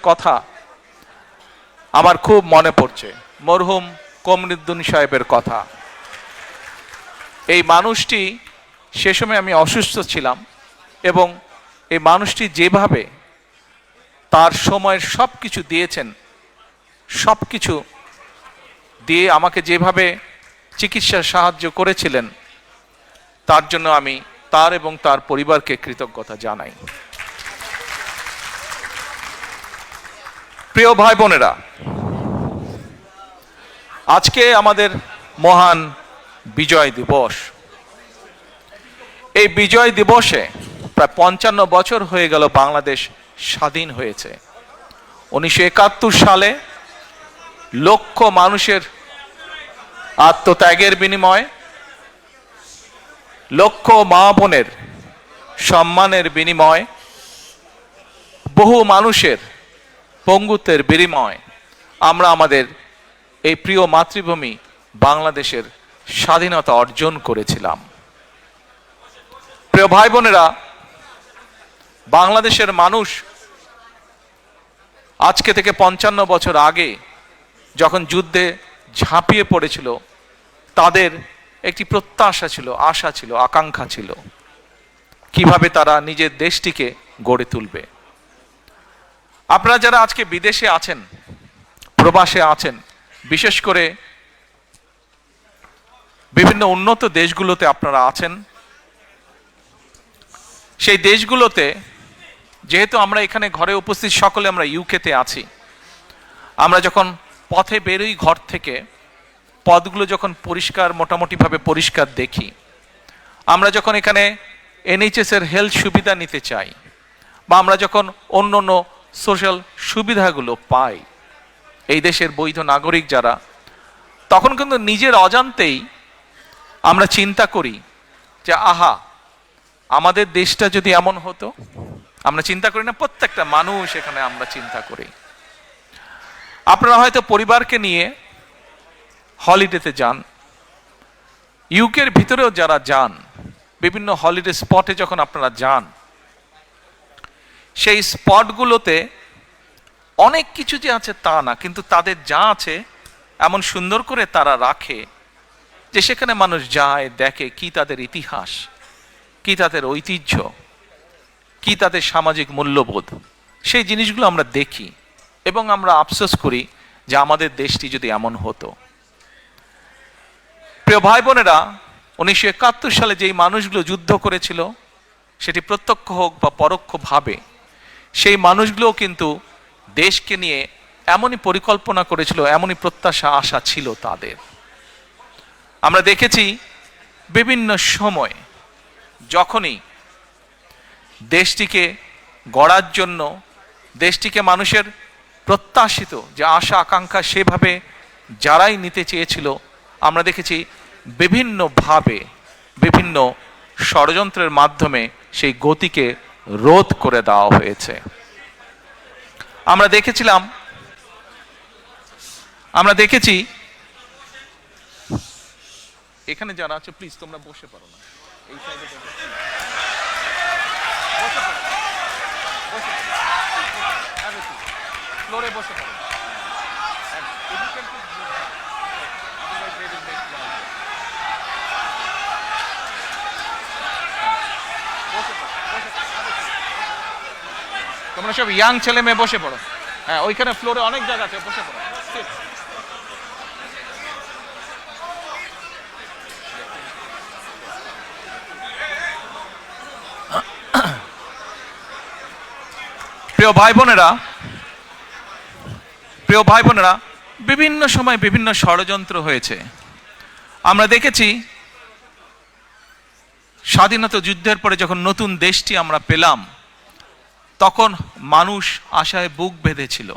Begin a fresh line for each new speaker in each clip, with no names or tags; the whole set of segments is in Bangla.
কথা আমার খুব মনে পড়ছে, মরহুম কমরুদ্দিন সাহেবের কথা। এই মানুষটি, সে সময় আমি অসুস্থ ছিলাম, এবং এই মানুষটি যেভাবে তার সময়ের সব কিছু দিয়েছেন, সব কিছু দিয়ে আমাকে যেভাবে চিকিৎসার সাহায্য করেছিলেন, তার জন্য আমি তার এবং তার পরিবারকে কৃতজ্ঞতা জানাই। প্রিয় ভাই বোনেরা, আজকে আমাদের মহান বিজয় দিবস। এই বিজয় দিবসে প্রায় 55 বছর হয়ে গেল বাংলাদেশ স্বাধীন হয়েছে। 1971 সালে লক্ষ মানুষের আত্মত্যাগের বিনিময়ে, লক্ষ মা বোনের সম্মানের বিনিময়ে, বহু মানুষের পঙ্গুত্বের বিনিময়ে আমরা আমাদের এই প্রিয় মাতৃভূমি বাংলাদেশের স্বাধীনতা অর্জন করেছিলাম। প্রিয় ভাই বোনেরা, বাংলাদেশের মানুষ আজকে থেকে 55 বছর আগে যখন যুদ্ধে ঝাঁপিয়ে পড়েছিল, তাদের একটি প্রত্যাশা ছিল, আশা ছিল, আকাঙ্ক্ষা ছিল কিভাবে তারা নিজের দেশটিকে গড়ে তুলবে। আপনারা যারা আজকে বিদেশে আছেন, প্রবাসে আছেন, বিশেষ করে বিভিন্ন উন্নত দেশগুলোতে আপনারা আছেন, সেই দেশগুলোতে যেহেতু আমরা এখানে ঘরে উপস্থিত সকলে আমরা ইউকেতে আছি, আমরা যখন পথে বেরোই ঘর থেকে, পথগুলো যখন পরিষ্কার, মোটামুটিভাবে পরিষ্কার দেখি, আমরা যখন এখানে NHS এর হেলথ সুবিধা নিতে চাই, বা আমরা যখন অন্য অন্য সোশ্যাল সুবিধাগুলো পাই এই দেশের বৈধ নাগরিক যারা, তখন কিন্তু নিজের অজান্তেই আমরা চিন্তা করি যে আহা, আমাদের দেশটা যদি এমন হতো। আমরা চিন্তা করি না? প্রত্যেকটা মানুষ এখানে আমরা চিন্তা করি। আপনারা হয়তো পরিবারকে নিয়ে হলিডেতে যান, ইউকের ভিতরেও যারা যান, বিভিন্ন হলিডে স্পটে যখন আপনারা যান, সেই স্পটগুলোতে অনেক কিছু যে আছে তা না, কিন্তু তাদের যা আছে এমন সুন্দর করে তারা রাখে যে সেখানে মানুষ যায়, দেখে কি তাদের ইতিহাস, কি তাদের ঐতিহ্য, কি তাদের সামাজিক মূল্যবোধ। সেই জিনিসগুলো আমরা দেখি এবং আমরা আফসোস করি যে আমাদের দেশটি যদি এমন হতো। প্রিয় ভাই বোনেরা, 1971 সালে যেই মানুষগুলো যুদ্ধ করেছিল, সেটি প্রত্যক্ষ হোক বা পরোক্ষভাবে, সেই মানুষগুলো কিন্তু দেশকে নিয়ে এমনই পরিকল্পনা করেছিল, এমনই প্রত্যাশা, আশা ছিল তাদের। আমরা দেখেছি বিভিন্ন সময় যখনই দেশটিকে গড়ার জন্য, দেশটিকে মানুষের প্রত্যাশিত যে আশা আকাঙ্ক্ষা সেভাবে যারাই নিতে চেয়েছিল, আমরা দেখেছি বিভিন্নভাবে, বিভিন্ন ষড়যন্ত্রের মাধ্যমে সেই গতিকে রোধ করে দেওয়া হয়েছে। আমরা দেখেছি এখানে যারা আছে, প্লিজ তোমরা বসে পারো না, এই সাইডে ফ্লোরে বসে পারো। তোমরা সব ইয়াং ছেলে মেয়ে বসে পড়ো। হ্যাঁ, ওইখানে ফ্লোরে অনেক জায়গা আছে, বসে পড়ো। প্রিয় ভাই বোনেরা, বিভিন্ন সময় বিভিন্ন ষড়যন্ত্র হয়েছে। আমরা দেখেছি স্বাধীনতা যুদ্ধের পরে যখন নতুন দেশটি আমরা পেলাম, তখন মানুষ আশায় বুক বেঁধেছিল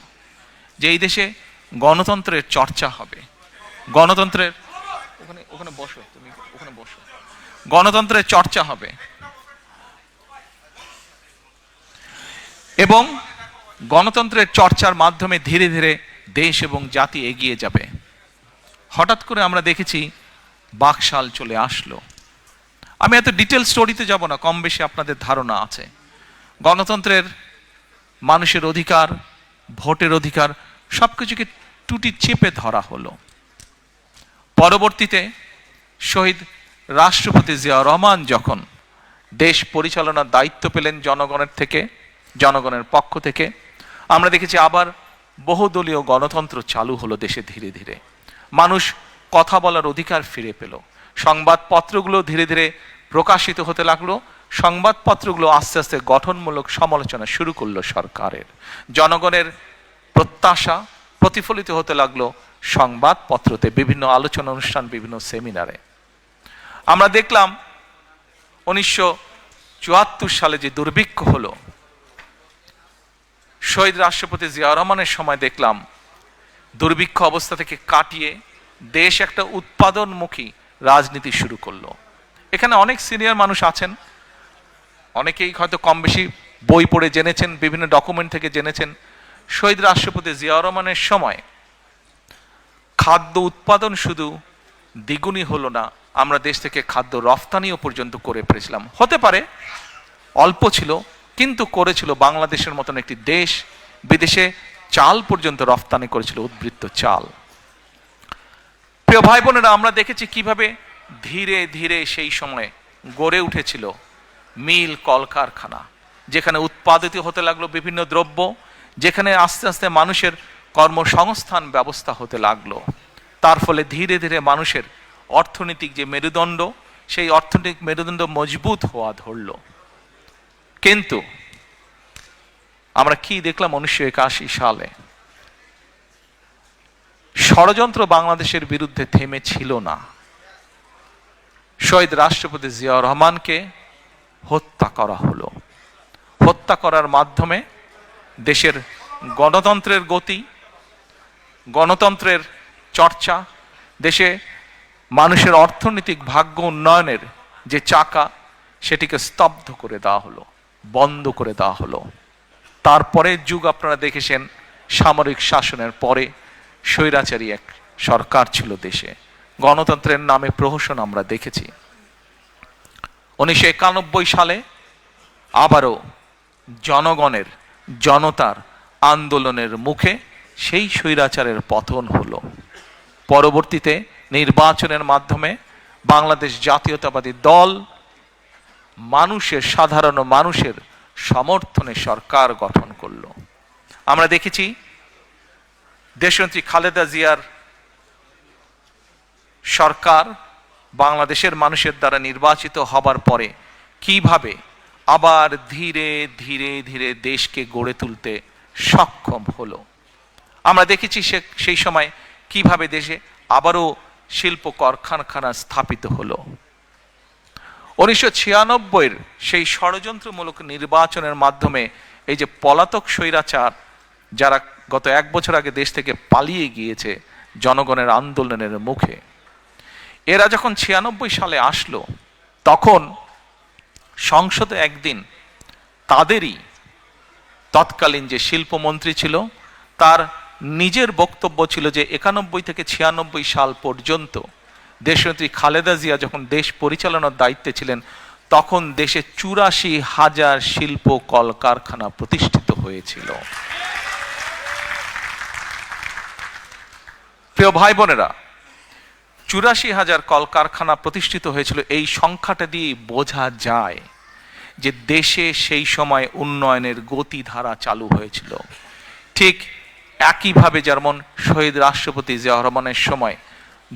যে এই দেশে গণতন্ত্রের চর্চা হবে, গণতন্ত্রের ওখানে বসো, তুমি ওখানে বসো, গণতন্ত্রের চর্চা হবে এবং গণতন্ত্রের চর্চার মাধ্যমে ধীরে ধীরে দেশ এবং জাতি এগিয়ে যাবে। হঠাৎ করে আমরা দেখেছি বাকশাল চলে আসলো। আমি এত ডিটেল স্টোরিতে যাব না, কম বেশি আপনাদের ধারণা আছে। গণতন্ত্রের, মানুষের অধিকার, ভোটের অধিকার, সবকিছুকে টুটি চেপে ধরা হলো। পরবর্তীতে শহীদ রাষ্ট্রপতি জিয়াউর রহমান যখন দেশ পরিচালনার দায়িত্ব পেলেন জনগণের পক্ষ থেকে, আমরা দেখেছি আবার বহুদলীয় গণতন্ত্র চালু হলো দেশে ধীরে ধীরে। মানুষ কথা বলার অধিকার ফিরে পেল। সংবাদপত্রগুলো ধীরে ধীরে প্রকাশিত হতে লাগলো। সংবাদপত্রগুলো আস্তে আস্তে গঠনমূলক সমালোচনা শুরু করলো সরকারের। জনগণের প্রত্যাশা প্রতিফলিত হতে লাগলো সংবাদপত্রতে, বিভিন্ন আলোচনা অনুষ্ঠান, বিভিন্ন সেমিনারে। আমরা দেখলাম 1974 সালে যে দুর্ভিক্ষ হলো, শহীদ রাষ্ট্রপতি জিয়াউর রহমানের সময় দেখলাম দুর্ভিক্ষ অবস্থা থেকে কাটিয়ে দেশ একটা উৎপাদনমুখী রাজনীতি শুরু করলো। এখানে অনেক সিনিয়র মানুষ আছেন, অনেকেই হয়তো কম বেশি বই পড়ে জেনেছেন, বিভিন্ন ডকুমেন্ট থেকে জেনেছেন, শহীদ রাষ্ট্রপতি জিয়াউর রহমানের সময় খাদ্য উৎপাদন শুধু দ্বিগুণই হলো না, আমরা দেশ থেকে খাদ্য রফতানিও পর্যন্ত করে পেরেছিলাম। হতে পারে অল্প ছিল, কিন্তু করেছিল। বাংলাদেশের মতন একটি দেশ বিদেশে চাল পর্যন্ত রফতানি করেছিল, উদ্বৃত্ত চাল। প্রিয় ভাই বোনেরা, আমরা দেখেছি কিভাবে ধীরে ধীরে সেই সময় গড়ে উঠেছিল মিল, কলকারখানা, যেখানে উৎপাদিত হতে লাগলো বিভিন্ন দ্রব্য, যেখানে আস্তে আস্তে মানুষের কর্মসংস্থান ব্যবস্থা হতে লাগলো। তার ফলে ধীরে ধীরে মানুষের অর্থনৈতিক যে মেরুদণ্ড, সেই অর্থনৈতিক মেরুদণ্ড মজবুত হওয়া ধরল। কিন্তু আমরা কি দেখলাম 1981 সালে? ষড়যন্ত্র বাংলাদেশের বিরুদ্ধে থেমে ছিল না। শহীদ রাষ্ট্রপতি জিয়াউর রহমানকে হত্যা করা হলো। হত্যা করার মাধ্যমে দেশের গণতন্ত্রের গতি, গণতন্ত্রের চর্চা, দেশে মানুষের অর্থনৈতিক ভাগ্য উন্নয়নের যে চাকা, সেটিকে স্তব্ধ করে দেওয়া হলো, বন্ধ করে দেওয়া হলো। তারপরে যুগ আপনারা দেখেছেন, সামরিক শাসনের পরে স্বৈরাচারী এক সরকার ছিল দেশে। গণতন্ত্রের নামে প্রহসন আমরা দেখেছি। 1991 সালে আবারও জনতার আন্দোলনের মুখে সেই স্বৈরাচারের পতন হলো। পরবর্তীতে নির্বাচনের মাধ্যমে বাংলাদেশ জাতীয়তাবাদী দল সাধারণ মানুষের সমর্থনে সরকার গঠন করলো। আমরা দেখেছি দেশনেত্রী খালেদা জিয়ার সরকার বাংলাদেশের মানুষের দ্বারা নির্বাচিত হবার পরে কিভাবে আবার ধীরে ধীরে ধীরে দেশকে গড়ে তুলতে সক্ষম হলো। আমরা দেখেছি সেই সময় কিভাবে দেশে আবারও শিল্প কারখানা স্থাপিত হলো। 1996 সেই ষড়যন্ত্রমূলক নির্বাচনের মাধ্যমে এই যে পলাতক স্বৈরাচার, যারা গত 1 বছর আগে দেশ থেকে পালিয়ে গিয়েছে জনগণের আন্দোলনের মুখে, এরা যখন 96 সালে আসলো, তখন সংসদে একদিন তাদেরই তৎকালীন যে শিল্পমন্ত্রী ছিল, তার নিজের বক্তব্য ছিল যে 91 থেকে 96 সাল পর্যন্ত দেশনেত্রী খালেদা জিয়া যখন দেশ পরিচালনার দায়িত্বে ছিলেন, তখন দেশে 84,000 শিল্প কলকারখানা প্রতিষ্ঠিত হয়েছিল। প্রিয় ভাই বোনেরা, 84,000 কলকারখানা প্রতিষ্ঠিত হয়েছিল। এই সংখ্যাটা দিয়ে বোঝা যায় যে দেশে সেই সময় উন্নয়নের গতিধারা চালু হয়েছিল। ঠিক একইভাবে যেমন শহীদ রাষ্ট্রপতি জিয়াউর রহমানের সময়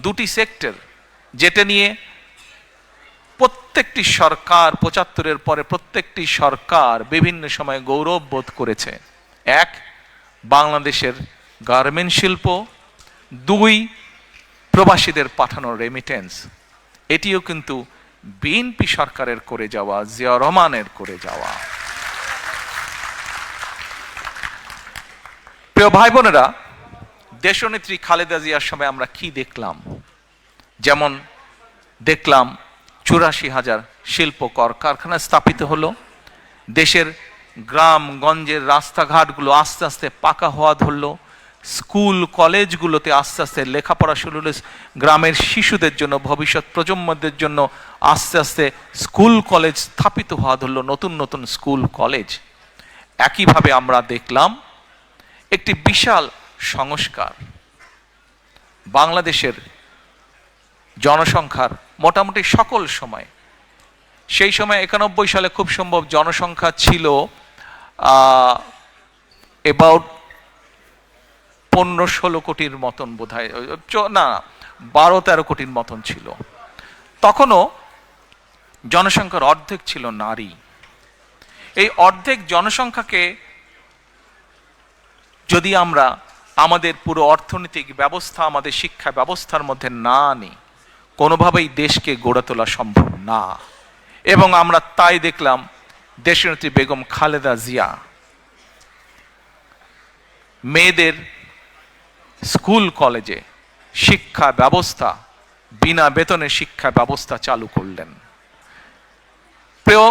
দুটি সেক্টর, যেটা নিয়ে প্রত্যেকটি সরকার 75-এর পরে প্রত্যেকটি সরকার বিভিন্ন সময় গৌরব বোধ করেছে। এক, বাংলাদেশের গার্মেন্ট শিল্প, দুই, প্রবাসীদের পাঠানো রেমিটেন্স। এটিও কিন্তু বিএনপি সরকারের করে যাওয়া, জিয়াউর রহমানের করে যাওয়া। প্রিয় ভাই বোনেরা, দেশনেত্রী খালেদা জিয়ার সময় আমরা কি দেখলাম? যেমন দেখলাম 84,000 শিল্প কারখানা স্থাপিত হলো। দেশের গ্রামগঞ্জের রাস্তাঘাটগুলো আস্তে আস্তে পাকা হওয়া ধরলো। স্কুল কলেজগুলোতে আস্তে আস্তে লেখাপড়া শুরু হলো। গ্রামের শিশুদের জন্য, ভবিষ্যৎ প্রজন্মদের জন্য আস্তে আস্তে স্কুল কলেজ স্থাপিত হওয়া ধরলো, নতুন নতুন স্কুল কলেজ। একইভাবে আমরা দেখলাম একটি বিশাল সংস্কার। বাংলাদেশের জনসংখ্যার মোটামুটি সকল সময়, সেই সময় 91 সালে খুব সম্ভব জনসংখ্যা ছিল অ্যাবাউট 15-16 কোটির মতন বোধহয়, না 12-13 কোটির মতন ছিল। তখনও জনসংখ্যার অর্ধেক ছিল নারী। এই অর্ধেক জনসংখ্যাকে যদি আমরা আমাদের পুরো অর্থনৈতিক ব্যবস্থা, আমাদের শিক্ষা ব্যবস্থার মধ্যে না আনি, কোনোভাবেই দেশকে গড়ে তোলা সম্ভব না। এবং আমরা তাই দেখলাম দেশনেত্রী বেগম খালেদা জিয়া মেয়েদের স্কুল কলেজে শিক্ষা ব্যবস্থা, বিনা বেতনে শিক্ষা ব্যবস্থা চালু করলেন। প্রিয়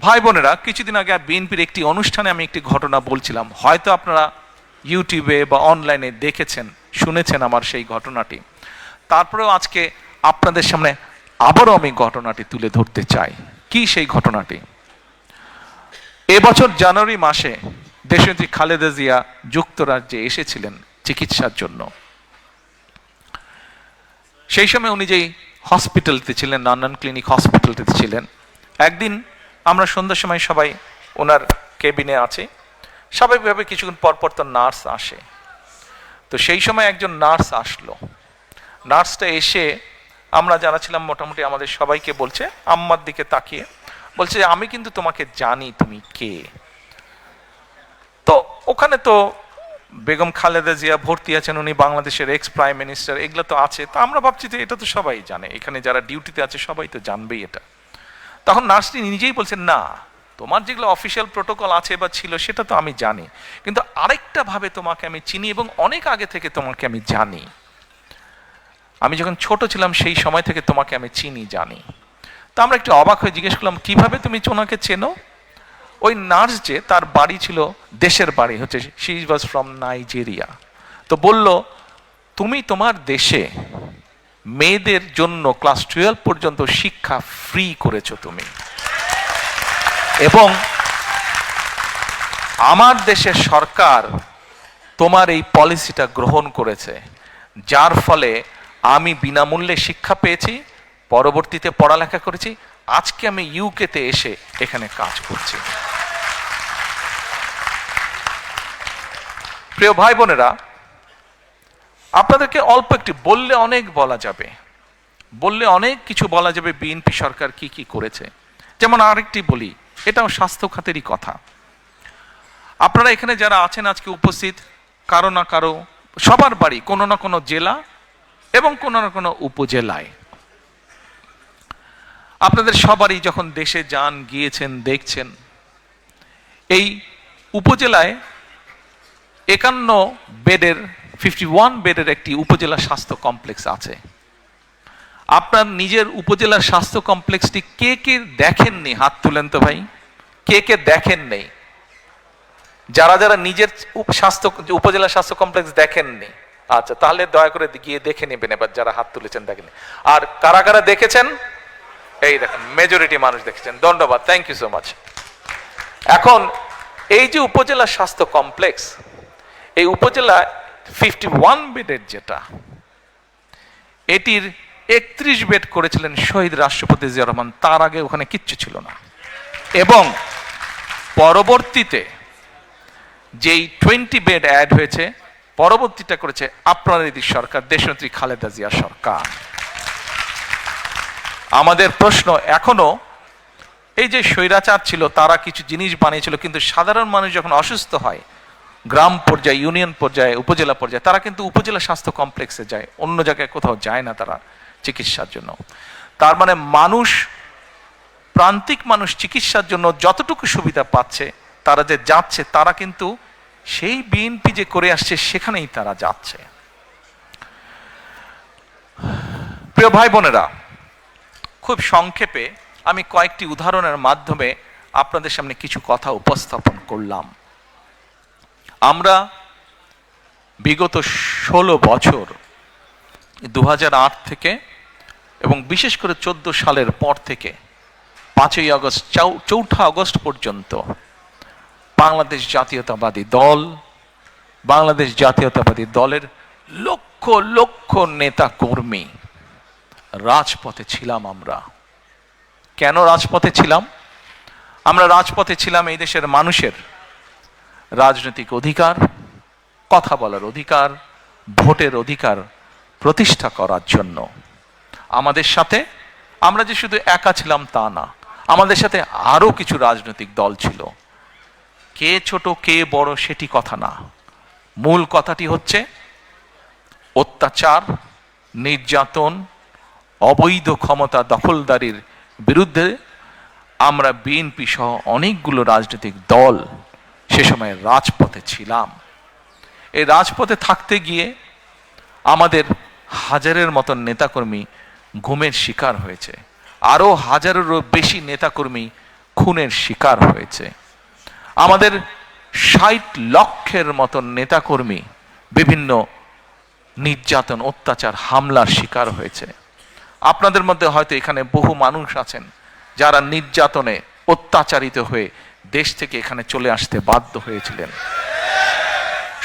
ভাই বোনেরা, কিছুদিন আগে বিএনপির একটি অনুষ্ঠানে আমি একটি ঘটনা বলছিলাম, হয়তো আপনারা ইউটিউবে বা অনলাইনে দেখেছেন, শুনেছেন আমার সেই ঘটনাটি। তারপরেও আজকে আপনাদের সামনে আবারও আমি ঘটনাটি তুলে ধরতে চাই। কি সেই ঘটনাটি? এবছর জানুয়ারি মাসে দেশনেত্রী খালেদা জিয়া যুক্তরাজ্যে এসেছিলেন চিকিৎসার জন্য। সেই সময় উনি যেই হসপিটালতে ছিলেন, নান্নান ক্লিনিক হসপিটালটিতে ছিলেন, একদিন আমরা সন্ধ্যার সময় সবাই ওনার কেবিনে আছি, স্বাভাবিকভাবে কিছুক্ষণ পরপর তো নার্স আসে। তো সেই সময় একজন নার্স আসলো। নার্সটা এসে আমরা যারা ছিলাম মোটামুটি আমাদের সবাইকে বলছে, আম্মার দিকে তাকিয়ে বলছে, আমি কিন্তু তোমাকে জানি, তুমি কে। তো ওখানে তো বেগম খালেদা জিয়া ভর্তি আছেন, উনি বাংলাদেশের এক্স প্রাইম মিনিস্টার, এগুলো তো আছে। তো আমরা ভাবছি যে এটা তো সবাই জানে, এখানে যারা ডিউটিতে আছে সবাই তো জানবেই এটা। তখন নার্সটি নিজেই বলছেন, না, তোমার যেগুলো অফিসিয়াল প্রোটোকল আছে বা ছিল সেটা তো আমি জানি, কিন্তু আরেকটা ভাবে তোমাকে আমি চিনি এবং অনেক আগে থেকে তোমাকে আমি জানি। আমি যখন ছোট ছিলাম সেই সময় থেকে তোমাকে আমি চিনি, জানি। তো আমরা একটু অবাক হয়ে জিজ্ঞেস করলাম, কিভাবে তুমি ওনাকে চেনো? ওই নার্স যে, তার বাড়ি ছিল, দেশের বাড়ি হচ্ছে, শি ওয়াজ ফ্রম নাইজেরিয়া। তো বলল, তুমি তোমার দেশে মেয়েদের জন্য ক্লাস 12 পর্যন্ত শিক্ষা ফ্রি করেছো তুমি, এবং আমার দেশের সরকার তোমার এই পলিসিটা গ্রহণ করেছে, যার ফলে আমি বিনামূল্যে শিক্ষা পেয়েছি, পরবর্তীতে পড়ালেখা করেছি, আজকে আমি ইউকেতে এসে এখানে কাজ করছি। প্রিয় ভাই বোনেরা, আপনাদেরকে অল্প একটি বললে অনেক বলা যাবে, বললে অনেক কিছু বলা যাবে বিএনপি সরকার কি কি করেছে। যেমন আরেকটি বলি, এটাও স্বাস্থ্য খাতেরই কথা। আপনারা এখানে যারা আছেন আজকে উপস্থিত, কারো না কারো, সবার বাড়ি কোনো না কোনো জেলা এবং কোনো না কোনো উপজেলায়। আপনাদের সবারই যখন দেশে যান, গিয়েছেন, দেখছেন, এই উপজেলায় 51 বেডের একটি উপজেলা স্বাস্থ্য কমপ্লেক্স আছে। আপনার নিজের উপজেলার স্বাস্থ্য কমপ্লেক্সটি কে কে দেখেননি? হাত তুলেন তো ভাই, কে কে দেখেননি? যারা যারা নিজের উপজেলা স্বাস্থ্য কমপ্লেক্স দেখেননি, আচ্ছা, তাহলে দয়া করে গিয়ে দেখে নেবেন এবার, যারা হাত তুলেছেন দেখেননি। আর কারা কারা দেখেছেন? এই দেখেন, মেজরিটি মানুষ দেখেছেন, ধন্যবাদ, থ্যাংক ইউ সো মাচ। এখন এই যে উপজেলা স্বাস্থ্য কমপ্লেক্স, এই উপজেলা 51 বেডের যেটা, এটির 31 বেড করেছিলেন শহীদ রাষ্ট্রপতি জিয়া রহমান, তার আগে ওখানে কিচ্ছু ছিল না। এবং পরবর্তীতে যেই 20 বেড অ্যাড হয়েছে, পরবর্তীটা করেছে আপনাদের সরকার, দেশনেত্রী খালেদা জিয়া সরকার। আমাদের প্রশ্ন এখনো, এই যে স্বৈরাচার ছিল তারা কিছু জিনিস বানিয়েছিল, কিন্তু সাধারণ মানুষ যখন অসুস্থ হয়, গ্রাম পর্যায়ে, ইউনিয়ন পর্যায়ে, উপজেলা পর্যায়ে, তারা কিন্তু উপজেলা স্বাস্থ্য কমপ্লেক্সে যায়, অন্য জায়গায় কোথাও যায় না তারা চিকিৎসার জন্য। তার মানে মানুষ, প্রান্তিক মানুষ চিকিৎসার জন্য যতটুকু সুবিধা পাচ্ছে, তারা যে যাচ্ছে, তারা কিন্তু সেই বিএনপি যে করে আসছে সেখানেই তারা যাচ্ছে। প্রিয় ভাই বোনেরা, খুব সংক্ষেপে আমি কয়েকটি উদাহরণের মাধ্যমে আপনাদের সামনে কিছু কথা উপস্থাপন করলাম। আমরা বিগত 16 বছর, 2008 থেকে এবং বিশেষ করে 14 সালের পর থেকে 5ই আগস্ট, 4 আগস্ট পর্যন্ত বাংলাদেশ জাতীয়তাবাদী দল বাংলাদেশ জাতীয়তাবাদী দলের লক্ষ লক্ষ নেতা কর্মী রাজপথে ছিলাম। আমরা কেন রাজপথে ছিলাম? আমরা রাজপথে ছিলাম এই দেশের মানুষের রাজনৈতিক অধিকার, কথা বলার অধিকার, ভোটের অধিকার প্রতিষ্ঠা করার জন্য। আমাদের সাথে আমরা যে শুধু একা ছিলাম তা না, আমাদের সাথে আরো কিছু রাজনৈতিক দল ছিল। কে ছোট কে বড় সেটি কথা না, মূল কথাটি হচ্ছে অত্যাচার, নির্যাতন, অবৈধ ক্ষমতা দখলদারির বিরুদ্ধে আমরা বিএনপি সহ অনেকগুলো রাজনৈতিক দল সে সময় রাজপথে ছিলাম। এই রাজপথে থাকতে গিয়ে আমাদের হাজারের মতন নেতাকর্মী গুমের শিকার হয়েছে, আরো হাজারেরও বেশি নেতাকর্মী খুনের শিকার হয়েছে। আমাদের ৬০ লক্ষের মতন নেতাকর্মী বিভিন্ন নির্যাতন, অত্যাচার, হামলার শিকার হয়েছে। আপনাদের মধ্যে হয়তো এখানে বহু মানুষ আছেন যারা নির্যাতনে অত্যাচারিত হয়ে দেশ থেকে এখানে চলে আসতে বাধ্য হয়েছিলেন।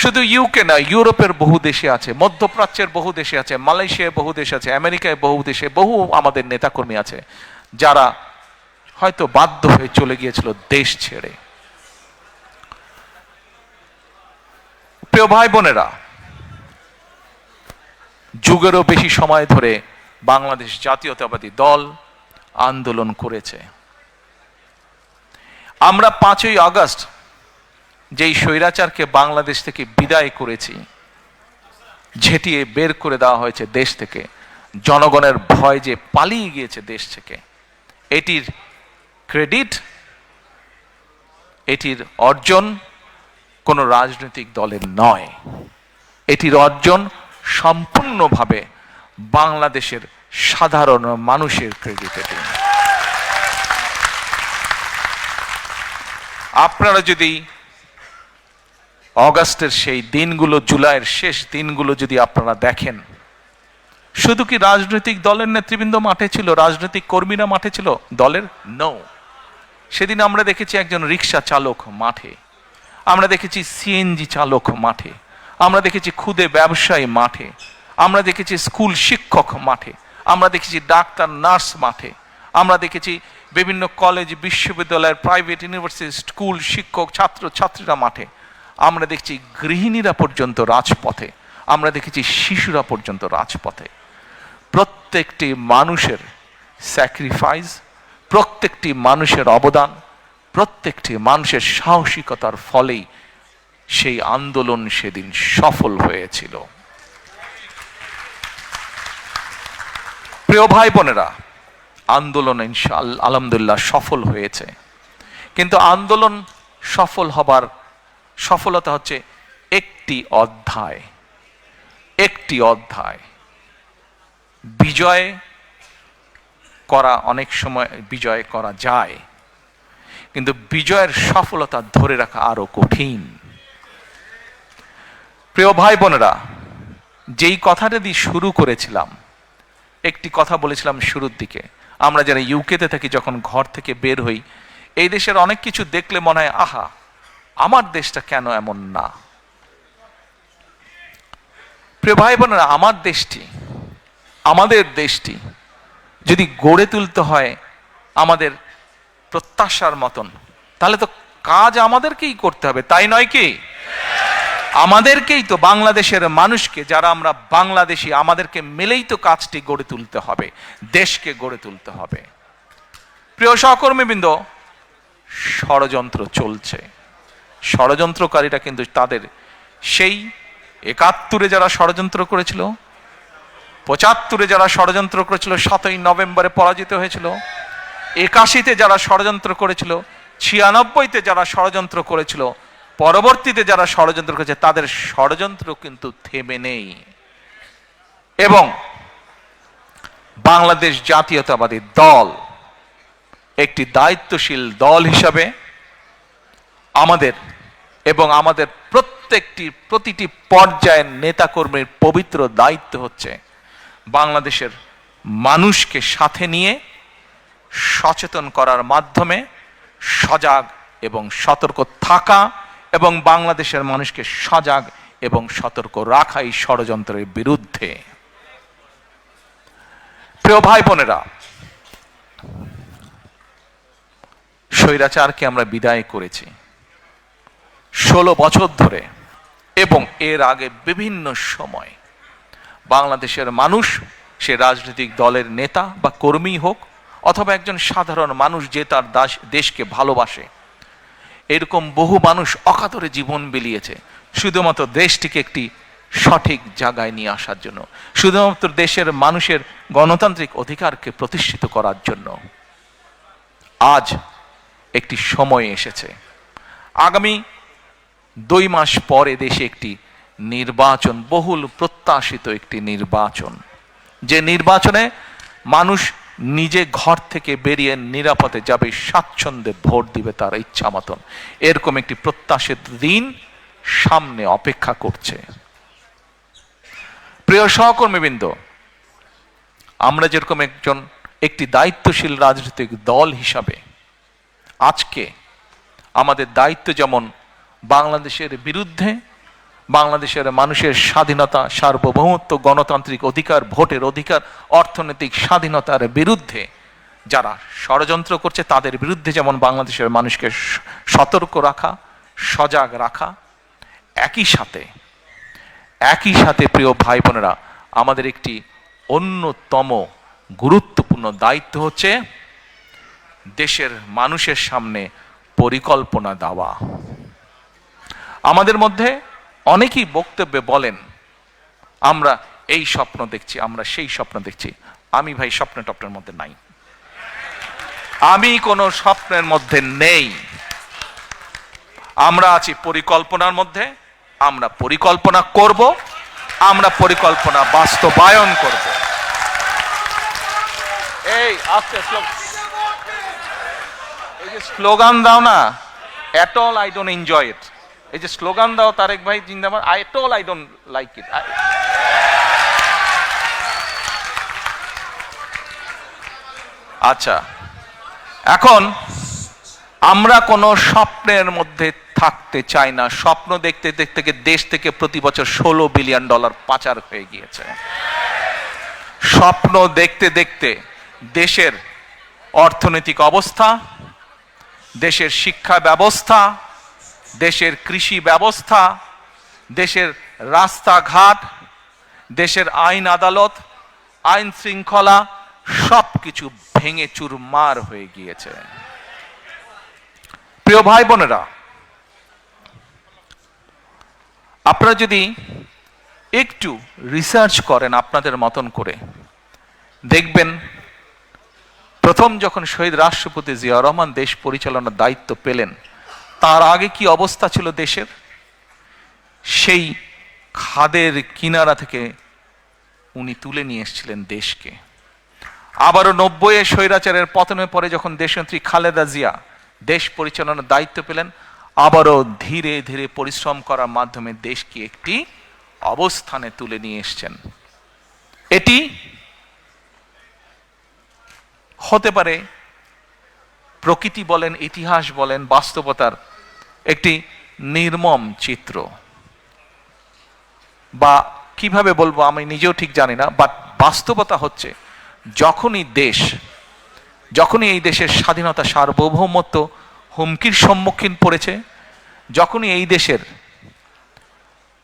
শুধু ইউকে না, ইউরোপের বহু দেশে আছে, মধ্যপ্রাচ্যের বহু দেশে আছে, মালয়েশিয়ায় বহু দেশ আছে, আমেরিকায় বহু দেশে বহু আমাদের নেতাকর্মী আছে যারা হয়তো বাধ্য হয়ে চলে গিয়েছিল দেশ ছেড়ে। প্রিয় ভাই বোনেরা, যুগেরও বেশি সময় ধরে বাংলাদেশ জাতীয়তাবাদী দল আন্দোলন করেছে। আমরা ৫ই আগস্ট যেই স্বৈরাচারকে বাংলাদেশ থেকে বিদায় করেছি, ঝেঁটিয়ে বের করে দেওয়া হয়েছে দেশ থেকে, জনগণের ভয় যে পালিয়ে গিয়েছে দেশ থেকে, এটির ক্রেডিট, এটির অর্জন কোনো রাজনৈতিক দলের নয়। এটির অর্জন সম্পূর্ণভাবে বাংলাদেশের সাধারণ মানুষের ক্রেডিট। এটি আপনারা যদি অগাস্টের সেই দিনগুলো, জুলাইয়ের শেষ দিনগুলো যদি আপনারা দেখেন, শুধু কি রাজনৈতিক দলের নেতৃবৃন্দ মাঠে ছিল, রাজনৈতিক কর্মীরা মাঠে ছিল দলের? নো। সেদিন আমরা দেখেছি একজন রিক্সা চালক মাঠে, আমরা দেখেছি সিএনজি চালক মাঠে, আমরা দেখেছি ক্ষুদে ব্যবসায়ী মাঠে, আমরা দেখেছি স্কুল শিক্ষক মাঠে, আমরা দেখেছি ডাক্তার নার্স মাঠে, আমরা দেখেছি বিভিন্ন কলেজ, বিশ্ববিদ্যালয়ের, প্রাইভেট ইউনিভার্সিটি, স্কুল শিক্ষক, ছাত্র ছাত্রীরা মাঠে, আমরা দেখছি গৃহিণীরা পর্যন্ত রাজপথে, আমরা দেখেছি শিশুরা পর্যন্ত রাজপথে। প্রত্যেকটি মানুষের স্যাক্রিফাইস, প্রত্যেকটি মানুষের অবদান, প্রত্যেকটি মানুষের সাহসিকতার ফলেই সেই আন্দোলন সেদিন সফল হয়েছিল। প্রিয় ভাই বোনেরা, আন্দোলন ইনশাআল্লাহ আলহামদুলিল্লাহ সফল হয়েছে, কিন্তু আন্দোলন সফল হবার সফলতা হচ্ছে একটি অধ্যায়। একটি অধ্যায়। বিজয় করা অনেক সময় বিজয় করা যায়, কিন্তু বিজয়ের সফলতা ধরে রাখা আরো কঠিন। প্রিয় ভাই বোনেরা, যেই কথাটা দিয়ে শুরু করেছিলাম, একটি কথা বলেছিলাম শুরুর দিকে, আমরা যারা ইউকেতে থাকি যখন ঘর থেকে বের হই, এই দেশের অনেক কিছু দেখলে মনে হয় আহা, আমার দেশটা কেন এমন না। প্রিয় ভাই বোনেরা, আমার দেশটি, আমাদের দেশটি যদি গড়ে তুলতে হয় আমাদের প্রত্যাশার মতন, তাহলে তো কাজ আমাদেরকেই করতে হবে, তাই নয় কি? আমাদেরকেই তো, বাংলাদেশের মানুষকে যারা আমরা বাংলাদেশি, আমাদেরকে মিলেই তো কাজটি গড়ে তুলতে হবে, দেশকে গড়ে তুলতে হবে। প্রিয় সহকর্মীবৃন্দ, ষড়যন্ত্র চলছে। ষড়যন্ত্রকারীরা কিন্তু তাদের সেই ৭১-এ যারা ষড়যন্ত্র করেছিল, ৭৫-এ যারা ষড়যন্ত্র করেছিল, ৭ই নভেম্বরে পরাজিত হয়েছিল, ৮১-তে যারা ষড়যন্ত্র করেছিল, ৯৬-তে যারা ষড়যন্ত্র করেছিল, পরবর্তীতে যারা ষড়যন্ত্র করেছে, তাদের ষড়যন্ত্র কিন্তু থেমে নেই। এবং বাংলাদেশ জাতীয়তাবাদী দল একটি দায়িত্বশীল দল হিসাবে আমাদের এবং আমাদের প্রতিটি পর্যায়ের নেতাকর্মীর পবিত্র দায়িত্ব হচ্ছে বাংলাদেশের মানুষকে সাথে নিয়ে সচেতন করার মাধ্যমে সজাগ এবং সতর্ক থাকা এবং বাংলাদেশের মানুষকে সজাগ এবং সতর্ক রাখাই ষড়যন্ত্রের বিরুদ্ধে। প্রিয় ভাই বোনেরা, স্বৈরাচারকে আমরা বিদায় করেছি 16 বছর ধরে, এবং এর আগে বিভিন্ন সময় বাংলাদেশের মানুষ, সে রাজনৈতিক দলের নেতা বা কর্মী হোক অথবা একজন সাধারণ মানুষ যে তার দেশকে ভালোবাসে, এরকম বহু মানুষ অকাতরে জীবন বিলিয়েছে শুধুমাত্র দেশটিকে একটি সঠিক জায়গায় নিয়ে আসার জন্য, শুধুমাত্র দেশের মানুষের গণতান্ত্রিক অধিকারকে প্রতিষ্ঠিত করার জন্য। আজ একটি সময় এসেছে, আগামী 2 মাস পরে দেশে একটি নির্বাচন, বহুল প্রত্যাশিত একটি নির্বাচন, যে নির্বাচনে মানুষ নিজে ঘর থেকে বেরিয়ে নিরাপদে যাবে, স্বাচ্ছন্দ্যে ভোট দিবে তার ইচ্ছা মতন। এরকম একটি প্রত্যাশিত দিন সামনে অপেক্ষা করছে। প্রিয় সহকর্মীবৃন্দ, আমরা যেরকম একটি দায়িত্বশীল রাজনৈতিক দল হিসাবে আজকে আমাদের দায়িত্ব যেমন বাংলাদেশের বিরুদ্ধে, বাংলাদেশের মানুষের স্বাধীনতা, সার্বভৌমত্ব, গণতান্ত্রিক অধিকার, ভোটের অধিকার, অর্থনৈতিক স্বাধীনতার বিরুদ্ধে যারা ষড়যন্ত্র করছে তাদের বিরুদ্ধে যেমন বাংলাদেশের মানুষকে সতর্ক রাখা, সজাগ রাখা, একই সাথে প্রিয় ভাই বোনেরা, আমাদের একটি অন্যতম গুরুত্বপূর্ণ দায়িত্ব হচ্ছে দেশের মানুষের সামনে পরিকল্পনা দেওয়া। আমাদের মধ্যে অনেকেই বক্তব্যে বলেন আমরা এই স্বপ্ন দেখছি, আমরা সেই স্বপ্ন দেখছি। আমি ভাই স্বপ্নের মধ্যে নাই, আমি কোনো স্বপ্নের মধ্যে নেই। আমরা আছি পরিকল্পনার মধ্যে, আমরা পরিকল্পনা করব, আমরা পরিকল্পনা বাস্তবায়ন করব। এই আজকে এই যে স্লোগান দাও না, at all I don't enjoy it. এই যে স্লোগান দাও তারেক ভাই জিন্দাবাদ, at all I don't like it. আচ্ছা, এখন আমরা কোনো স্বপ্নের মধ্যে থাকতে চাই না। স্বপ্ন দেখতে দেখতে দেশ থেকে প্রতি বছর $16 বিলিয়ন পাচার হয়ে গিয়েছে। স্বপ্ন দেখতে দেখতে দেশের অর্থনৈতিক অবস্থা, দেশের শিক্ষা ব্যবস্থা, দেশের কৃষি ব্যবস্থা, দেশের রাস্তাঘাট, দেশের আইন আদালত, আইন শৃঙ্খলা সবকিছু ভেঙে চুরমার হয়ে গিয়েছে। প্রিয় ভাই বোনেরা, আপনারা যদি একটু রিসার্চ করেন আপনাদের মতন করে, দেখবেন প্রথম যখন শহীদ রাষ্ট্রপতি জিয়াউর রহমান দেশ পরিচালনার দায়িত্ব পেলেন, তার আগে কি অবস্থা ছিল দেশের, সেই খাদের কিনারা থেকে উনি তুলে নিয়ে এসেছিলেন দেশকে। আবারও 90-এ স্বৈরাচারের পতনের পরে যখন দেশনেত্রী খালেদা জিয়া দেশ পরিচালনার দায়িত্ব পেলেন, আবারও ধীরে ধীরে পরিশ্রম করার মাধ্যমে দেশকে একটি অবস্থানে তুলে নিয়ে এসেছেন। এটি হতে পারে প্রকৃতি বলেন, ইতিহাস বলেন, বাস্তবতার একটি নির্মম চিত্র, বা কিভাবে বলবো আমি নিজেও ঠিক জানি না। বাট বাস্তবতা হচ্ছে যখনই এই দেশের স্বাধীনতা, সার্বভৌমত্ব হুমকির সম্মুখীন পড়েছে, যখনই এই দেশের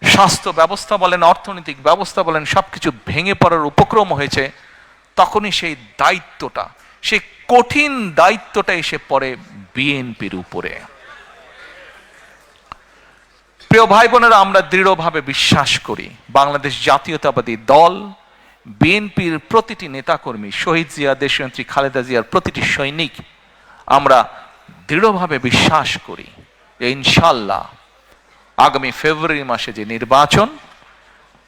স্বাস্থ্য ব্যবস্থা বলেন, অর্থনৈতিক ব্যবস্থা বলেন, সবকিছু ভেঙে পড়ার উপক্রম হয়েছে, তখনই সেই দায়িত্বটা, সেই কঠিন দায়িত্বটা এসে পড়ে বিএনপির উপরে। প্রিয় ভাই বোনেরা, আমরা দৃঢ়ভাবে বিশ্বাস করি বাংলাদেশ জাতীয়তাবাদী দল, বিএনপির প্রতিটি নেতাকর্মী, শহীদ জিয়া, দেশনেত্রী খালেদা জিয়ার প্রতিটি সৈনিক, আমরা দৃঢ়ভাবে বিশ্বাস করি যে ইনশাল্লাহ আগামী ফেব্রুয়ারি মাসে যে নির্বাচন,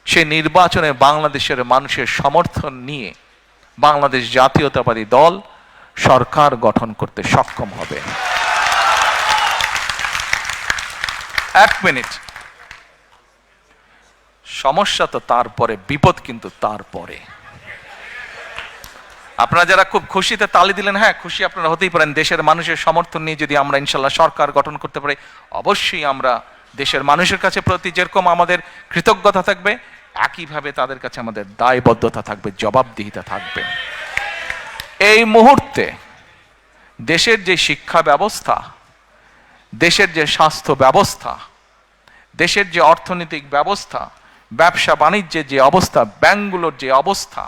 সেই নির্বাচনে বাংলাদেশের মানুষের সমর্থন নিয়ে বাংলাদেশ জাতীয়তাবাদী দল সরকার গঠন করতে সক্ষম হবে। এক মিনিট, সমস্যা তো তারপরে, বিপদ কিন্তু তারপরে। আপনারা যারা খুব খুশিতে তালি দিলেন, হ্যাঁ খুশি আপনারা হতেই পারেন, দেশের মানুষের সমর্থন নিয়ে যদি আমরা ইনশাল্লাহ সরকার গঠন করতে পারি, অবশ্যই আমরা দেশের মানুষের কাছে প্রতি যেরকম আমাদের কৃতজ্ঞতা থাকবে, একইভাবে তাদের কাছে আমাদের দায়বদ্ধতা থাকবে, জবাবদিহিতা থাকবে। এই মুহূর্তে দেশের যে শিক্ষা ব্যবস্থা, দেশের যে স্বাস্থ্য ব্যবস্থা, দেশের যে অর্থনৈতিক ব্যবস্থা, ব্যবসা বাণিজ্যের যে অবস্থা, ব্যাংকগুলোর যে অবস্থা,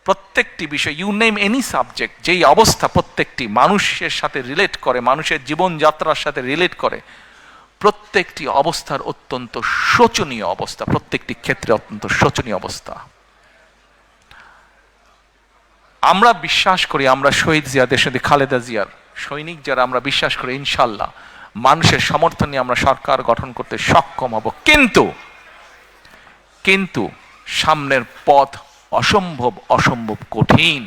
প্রত্যেকটি বিষয়, ইউ নেম এনি সাবজেক্ট, যেই অবস্থা প্রত্যেকটি মানুষের সাথে রিলেট করে, মানুষের জীবনযাত্রার সাথে রিলেট করে, প্রত্যেকটি অবস্থার অত্যন্ত শোচনীয় অবস্থা, প্রত্যেকটি ক্ষেত্রে অত্যন্ত শোচনীয় অবস্থা। আমরা বিশ্বাস করি, আমরা শহীদ জিয়া, দেশনেত্রী খালেদা জিয়ার সৈনিক যারা, আমরা বিশ্বাস করি ইনশাল্লাহ মানুষের সমর্থন নিয়ে আমরা সরকার গঠন করতে সক্ষম হব। কিন্তু সামনের পথ অসম্ভব অসম্ভব কঠিন,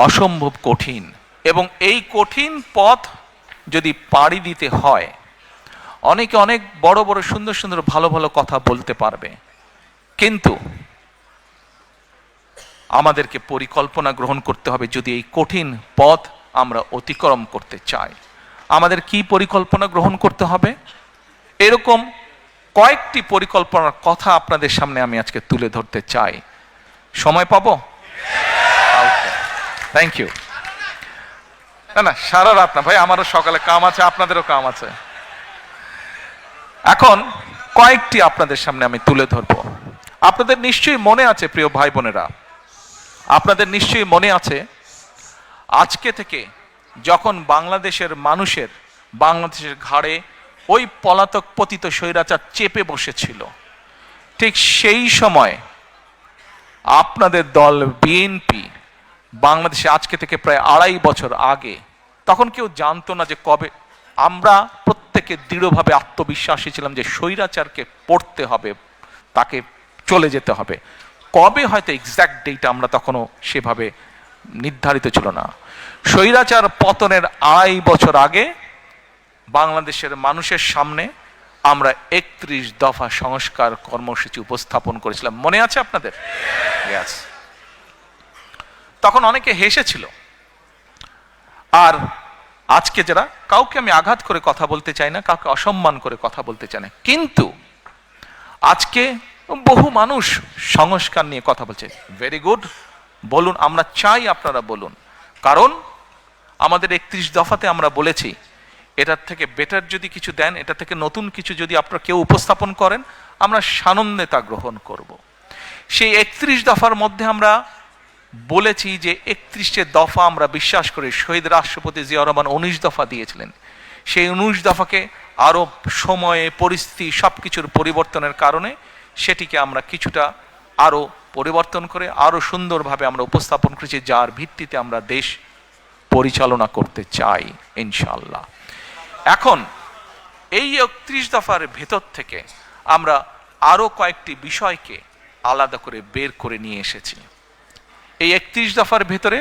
অসম্ভব কঠিন। এবং এই কঠিন পথ যদি পাড়ি দিতে হয়, অনেকে অনেক বড় বড় সুন্দর সুন্দর ভালো ভালো কথা বলতে পারবে, কিন্তু আমাদেরকে পরিকল্পনা গ্রহণ করতে হবে যদি এই কঠিন পথ আমরা অতিক্রম করতে চাই। আমাদের কি পরিকল্পনা গ্রহণ করতে হবে? এরকম কয়েকটি পরিকল্পনার কথা আপনাদের সামনে আমি আজকে তুলে ধরতে চাই। সময় পাবো? Thank you. না সারা রাত না ভাই, আমারও সকালে কাম আছে, আপনাদেরও কাম আছে। এখন কয়েকটি আপনাদের সামনে আমি তুলে ধরবো। আপনাদের নিশ্চয়ই মনে আছে প্রিয় ভাই বোনেরা, আপনাদের নিশ্চয়ই মনে আছে আজকে থেকে যখন বাংলাদেশের মানুষের, বাংলাদেশের ঘাড়ে ওই পলাতক পতিত স্বৈরাচার চেপে বসেছিল, ঠিক সেই সময় আপনাদের দল বিএনপি বাংলাদেশে আজকে থেকে প্রায় 2.5 বছর আগে, তখন কেউ জানতো না যে কবে, আমরা প্রত্যেকে দৃঢ়ভাবে আত্মবিশ্বাসী ছিলাম যে স্বৈরাচারকে পড়তে হবে, তাকে চলে যেতে হবে। কবে হয়তো এক্সাক্ট ডেট আমরা তখনও সেভাবে নির্ধারিত ছিল না। স্বৈরাচার পতনের 2.5 বছর আগে বাংলাদেশের মানুষের সামনে আমরা 31 দফা সংস্কার কর্মসূচি উপস্থাপন করেছিলাম। মনে আছে আপনাদের? Yes. তখন অনেকে হেসেছিল। আর আজকে যারা, কাউকে আমি আঘাত করে কথা বলতে চাই না, কাউকে অসম্মান করে কথা বলতে চাই না, কিন্তু আজকে বহু মানুষ সংস্কার নিয়ে কথা বলছে। ভেরি গুড, বলুন, আমরা চাই আপনারা বলুন। কারণ আমাদের 31 দফাতে আমরা বলেছি এটার থেকে বেটার যদি কিছু দেন, এটা থেকে নতুন কিছু যদি আপনারা কেউ উপস্থাপন করেন, আমরা সানন্দে তা গ্রহণ করব। সেই 31 দফার মধ্যে আমরা বলেছি যে 31টে দফা আমরা বিশ্বাস করি, শহীদ রাষ্ট্রপতি জিয়াউর রহমান 19 দফা দিয়েছিলেন। সেই 19 দফাকে আরো সময়ে, পরিস্থিতি, সবকিছুর পরিবর্তনের কারণে সেটিকে আমরা কিছুটা আরো পরিবর্তন করে আরো সুন্দরভাবে আমরা উপস্থাপন করেছি, যার ভিত্তিতে আমরা দেশ পরিচালনা করতে চাই ইনশাআল্লাহ। এখন এই 31 দফার ভেতর থেকে আমরা আরো কয়েকটি বিষয়কে আলাদা করে বের করে নিয়ে এসেছি। এই 31 দফার ভেতরে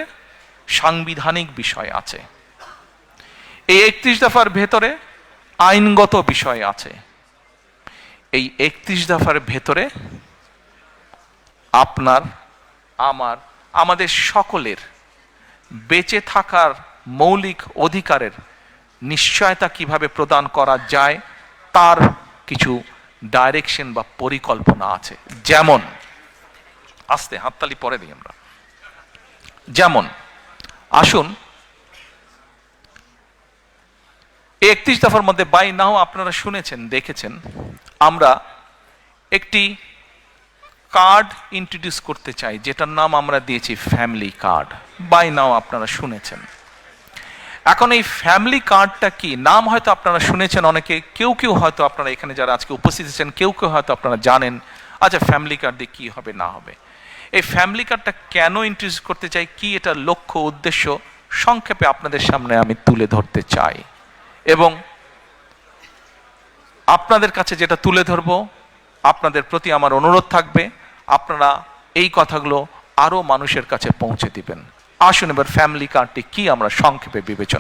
সাংবিধানিক বিষয় আছে, এই 31 দফার ভেতরে আইনগত বিষয় আছে, এই 31 দফার ভেতরে আপনার, আমার, আমাদের সকলের বেঁচে থাকার মৌলিক অধিকারের নিশ্চয়তা কিভাবে প্রদান করা যায় তার কিছু ডাইরেকশন বা পরিকল্পনা আছে। যেমন, আস্তে হাততালি পরে দিই আমরা, যেমন আসুন 31 দফার মধ্যে বাই নাও আপনারা শুনেছেন, দেখেছেন, আমরা একটি কার্ড ইন্ট্রোডিউস করতে চাই, যেটার নাম আমরা দিয়েছি ফ্যামিলি কার্ড। বাই নাও আপনারা শুনেছেন। এখন এই ফ্যামিলি কার্ডটা কি, নাম হয়তো আপনারা শুনেছেন অনেকে, কেউ কেউ হয়তো আপনারা এখানে যারা আজকে উপস্থিত আছেন কেউ কেউ হয়তো আপনারা জানেন, আচ্ছা ফ্যামিলি কার্ড দিয়ে কি হবে না হবে। এই ফ্যামিলি কার্ডটা কেন ইন্ট্রোডিউস করতে চাই, কি এটার লক্ষ্য উদ্দেশ্য, সংক্ষেপে আপনাদের সামনে আমি তুলে ধরতে চাই। এবং আপনাদের কাছে যেটা তুলে ধরবো, আপনাদের প্রতি আমার অনুরোধ থাকবে আপনারা এই কথাগুলো আরো মানুষের কাছে পৌঁছে দিবেন। আসুন এবার ফ্যামিলি কার্ডটি কি আমরা সংক্ষেপে বিবেচনা